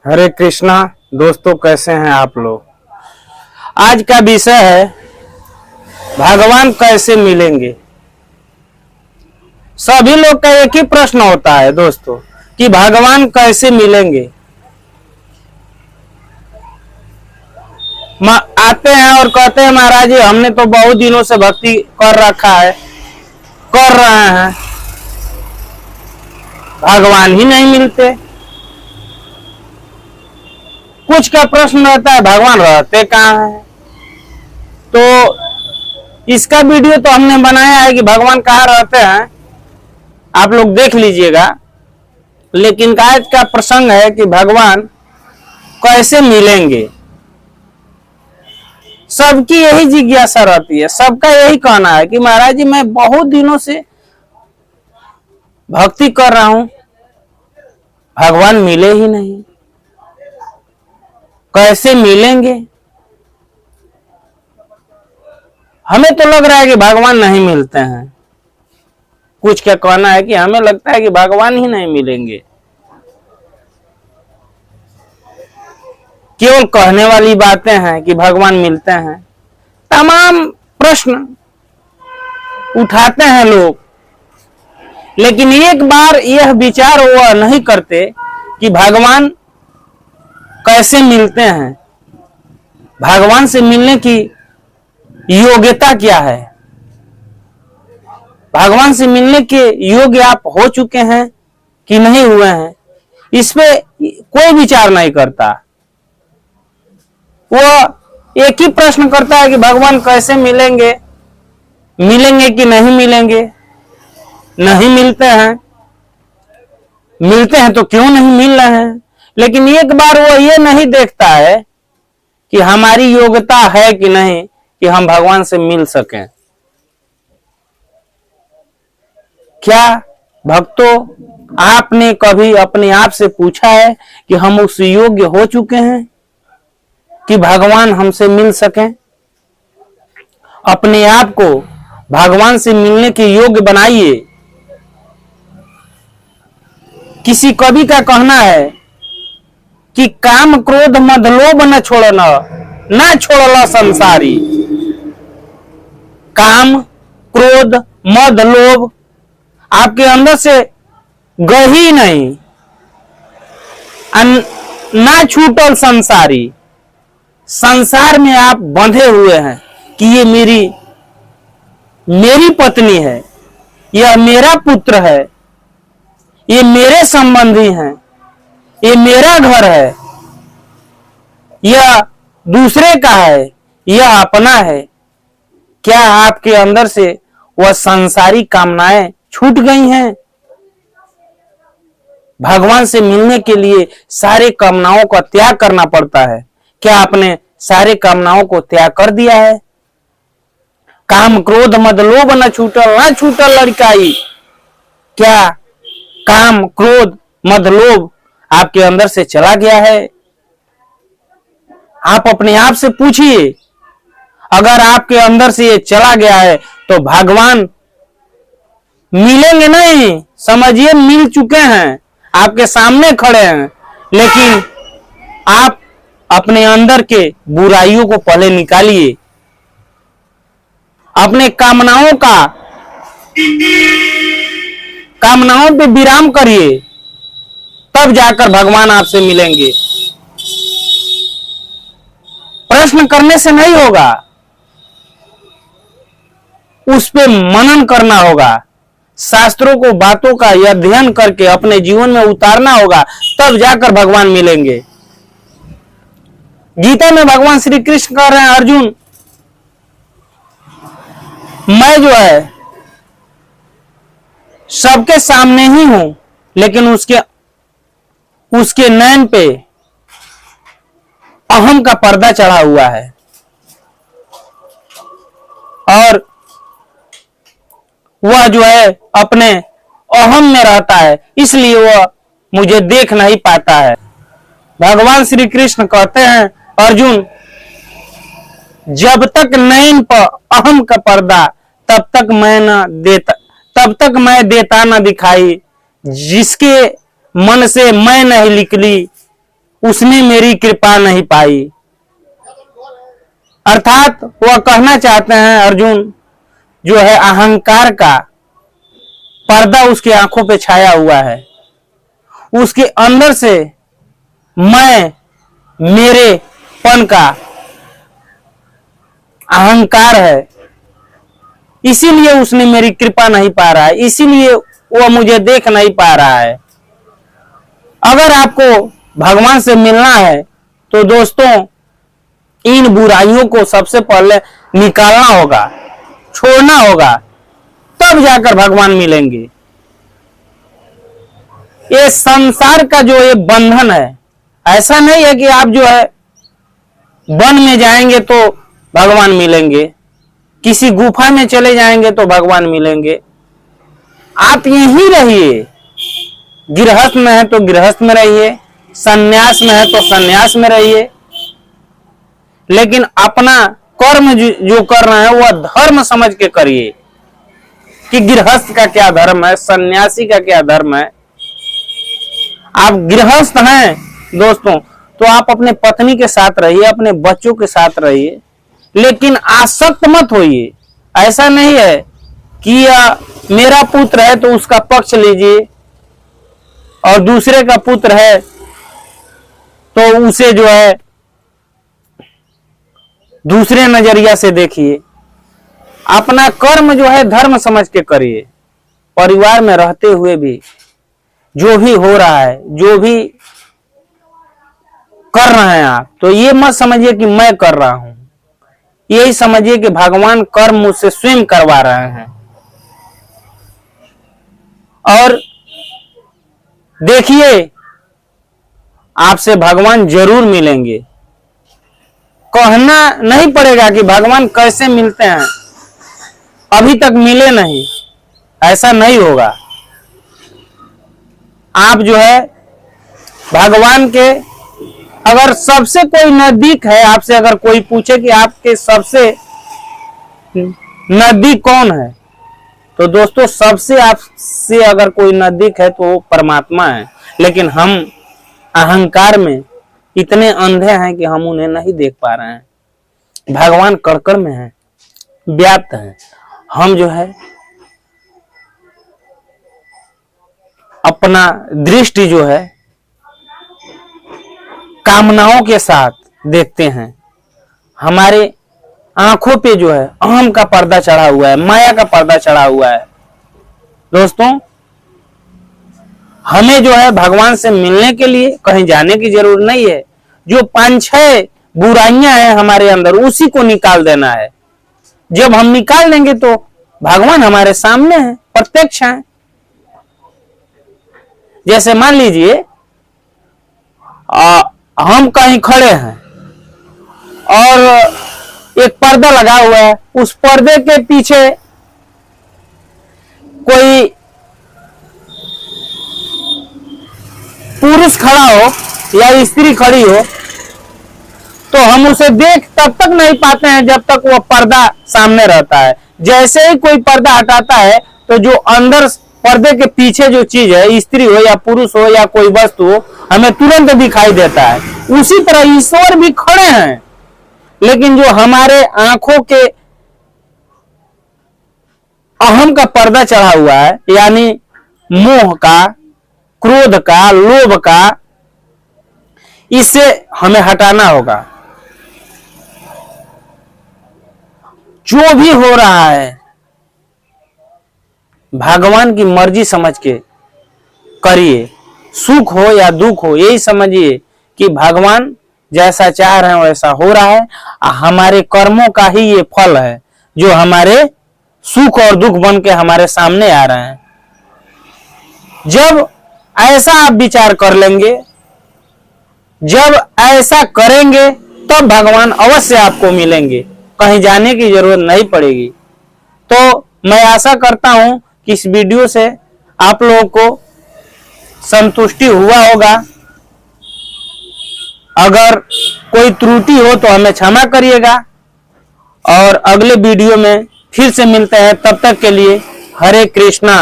हरे कृष्णा। दोस्तों, कैसे हैं आप लोग। आज का विषय है भगवान कैसे मिलेंगे। सभी लोग का एक ही प्रश्न होता है दोस्तों कि भगवान कैसे मिलेंगे। आते हैं और कहते हैं महाराज जी हमने तो बहुत दिनों से भक्ति कर रखा है, कर रहे हैं, भगवान ही नहीं मिलते। कुछ का प्रश्न रहता है भगवान रहते कहाँ हैं। तो इसका वीडियो तो हमने बनाया है कि भगवान कहाँ रहते हैं, आप लोग देख लीजिएगा। लेकिन आज का प्रसंग है कि भगवान कैसे मिलेंगे। सबकी यही जिज्ञासा रहती है, सबका यही कहना है कि महाराज जी मैं बहुत दिनों से भक्ति कर रहा हूं, भगवान मिले ही नहीं, कैसे मिलेंगे। हमें तो लग रहा है कि भगवान नहीं मिलते हैं। कुछ का कहना है कि हमें लगता है कि भगवान ही नहीं मिलेंगे। केवल कहने वाली बातें हैं कि भगवान मिलते हैं। तमाम प्रश्न उठाते हैं लोग, लेकिन एक बार यह विचार वह नहीं करते कि भगवान कैसे मिलते हैं, भगवान से मिलने की योग्यता क्या है, भगवान से मिलने के योग्य आप हो चुके हैं कि नहीं हुए हैं, इस पे कोई विचार नहीं करता। वो एक ही प्रश्न करता है कि भगवान कैसे मिलेंगे, मिलेंगे कि नहीं मिलेंगे। नहीं मिलते हैं, मिलते हैं तो क्यों नहीं मिल रहे हैं। लेकिन एक बार वो ये नहीं देखता है कि हमारी योग्यता है कि नहीं कि हम भगवान से मिल सकें। क्या भक्तों, आपने कभी अपने आप से पूछा है कि हम उस योग्य हो चुके हैं कि भगवान हमसे मिल सकें। अपने आप को भगवान से मिलने के योग्य बनाइए। किसी कवि का कहना है कि काम क्रोध मद लोभ न छोड़ना, न छोड़ला संसारी। काम क्रोध मद लोभ आपके अंदर से गए ही नहीं, ना छूटल संसारी। संसार में आप बंधे हुए हैं कि ये मेरी पत्नी है, यह मेरा पुत्र है, ये मेरे संबंधी हैं, ये मेरा घर है, यह दूसरे का है, यह अपना है। क्या आपके अंदर से वह संसारी कामनाएं छूट गई हैं? भगवान से मिलने के लिए सारे कामनाओं का त्याग करना पड़ता है। क्या आपने सारे कामनाओं को त्याग कर दिया है? काम क्रोध मद लोभ न छूटल लड़काई। क्या काम क्रोध मद लोभ आपके अंदर से चला गया है? आप अपने आप से पूछिए। अगर आपके अंदर से ये चला गया है तो भगवान मिलेंगे नहीं। समझिए मिल चुके हैं, आपके सामने खड़े हैं, लेकिन आप अपने अंदर के बुराइयों को पहले निकालिए। अपने कामनाओं पे विराम करिए, तब जाकर भगवान आपसे मिलेंगे। प्रश्न करने से नहीं होगा, उस पे मनन करना होगा। शास्त्रों को, बातों का अध्ययन करके अपने जीवन में उतारना होगा, तब जाकर भगवान मिलेंगे। गीता में भगवान श्री कृष्ण कह रहे हैं, अर्जुन मैं जो है सबके सामने ही हूं, लेकिन उसके नैन पे अहम का पर्दा चढ़ा हुआ है और वह जो है अपने अहम में रहता है, इसलिए वह मुझे देख नहीं पाता है। भगवान श्री कृष्ण कहते हैं, अर्जुन जब तक नैन पर अहम का पर्दा, तब तक मैं देता न दिखाई। जिसके मन से मैं नहीं निकली उसने मेरी कृपा नहीं पाई। अर्थात वह कहना चाहते हैं अर्जुन, जो है अहंकार का पर्दा उसकी आंखों पे छाया हुआ है, उसके अंदर से मैं मेरेपन का अहंकार है, इसीलिए उसने मेरी कृपा नहीं पा रहा है, इसीलिए वह मुझे देख नहीं पा रहा है। अगर आपको भगवान से मिलना है तो दोस्तों इन बुराइयों को सबसे पहले निकालना होगा, छोड़ना होगा, तब जाकर भगवान मिलेंगे। ये संसार का जो ये बंधन है, ऐसा नहीं है कि आप जो है वन में जाएंगे तो भगवान मिलेंगे, किसी गुफा में चले जाएंगे तो भगवान मिलेंगे। आप यहीं रहिए, गृहस्थ में है तो गृहस्थ में रहिए, सन्यास में है तो सन्यास में रहिए, लेकिन अपना कर्म जो कर रहे हैं वह धर्म समझ के करिए कि गृहस्थ का क्या धर्म है, सन्यासी का क्या धर्म है। आप गृहस्थ हैं दोस्तों तो आप अपने पत्नी के साथ रहिए, अपने बच्चों के साथ रहिए, लेकिन आसक्त मत होइए। ऐसा नहीं है कि मेरा पुत्र है तो उसका पक्ष लीजिए और दूसरे का पुत्र है तो उसे जो है दूसरे नजरिया से देखिए। अपना कर्म जो है धर्म समझ के करिए। परिवार में रहते हुए भी जो भी हो रहा है, जो भी कर रहे हैं आप, तो ये मत समझिए कि मैं कर रहा हूं, यही समझिए कि भगवान कर्म मुझसे स्वयं करवा रहे हैं। और देखिए आपसे भगवान जरूर मिलेंगे। कहना नहीं पड़ेगा कि भगवान कैसे मिलते हैं, अभी तक मिले नहीं, ऐसा नहीं होगा। आप जो है भगवान के, अगर सबसे कोई नजदीक है, आपसे अगर कोई पूछे कि आपके सबसे नजदीक कौन है, तो दोस्तों सबसे आपसे अगर कोई नजदीक है तो वो परमात्मा है। लेकिन हम अहंकार में इतने अंधे हैं कि हम उन्हें नहीं देख पा रहे हैं। भगवान कड़ में हैं, व्याप्त हैं। हम जो है अपना दृष्टि जो है कामनाओं के साथ देखते हैं। हमारे आंखों पे जो है अहम का पर्दा चढ़ा हुआ है, माया का पर्दा चढ़ा हुआ है। दोस्तों हमें जो है भगवान से मिलने के लिए कहीं जाने की जरूरत नहीं है। जो 5-6 बुराइयां हैं हमारे अंदर, उसी को निकाल देना है। जब हम निकाल देंगे तो भगवान हमारे सामने है, प्रत्यक्ष है। जैसे मान लीजिए हम कहीं खड़े हैं और एक पर्दा लगा हुआ है, उस पर्दे के पीछे कोई पुरुष खड़ा हो या स्त्री खड़ी हो, तो हम उसे देख तब तक नहीं पाते हैं जब तक वह पर्दा सामने रहता है। जैसे ही कोई पर्दा हटाता है तो जो अंदर पर्दे के पीछे जो चीज है, स्त्री हो या पुरुष हो या कोई वस्तु हो, हमें तुरंत दिखाई देता है। उसी तरह ईश्वर भी खड़े हैं, लेकिन जो हमारे आंखों के अहम का पर्दा चढ़ा हुआ है, यानी मोह का, क्रोध का, लोभ का, इसे हमें हटाना होगा। जो भी हो रहा है भगवान की मर्जी समझ के करिए। सुख हो या दुख हो, यही समझिए कि भगवान जैसा चाह रहे हैं वैसा हो रहा है। हमारे कर्मों का ही ये फल है जो हमारे सुख और दुख बन के हमारे सामने आ रहे हैं। जब ऐसा आप विचार कर लेंगे, जब ऐसा करेंगे, तब भगवान अवश्य आपको मिलेंगे, कहीं जाने की जरूरत नहीं पड़ेगी। तो मैं आशा करता हूं कि इस वीडियो से आप लोगों को संतुष्टि हुआ होगा। अगर कोई त्रुटि हो तो हमें क्षमा करिएगा, और अगले वीडियो में फिर से मिलते हैं। तब तक के लिए हरे कृष्णा।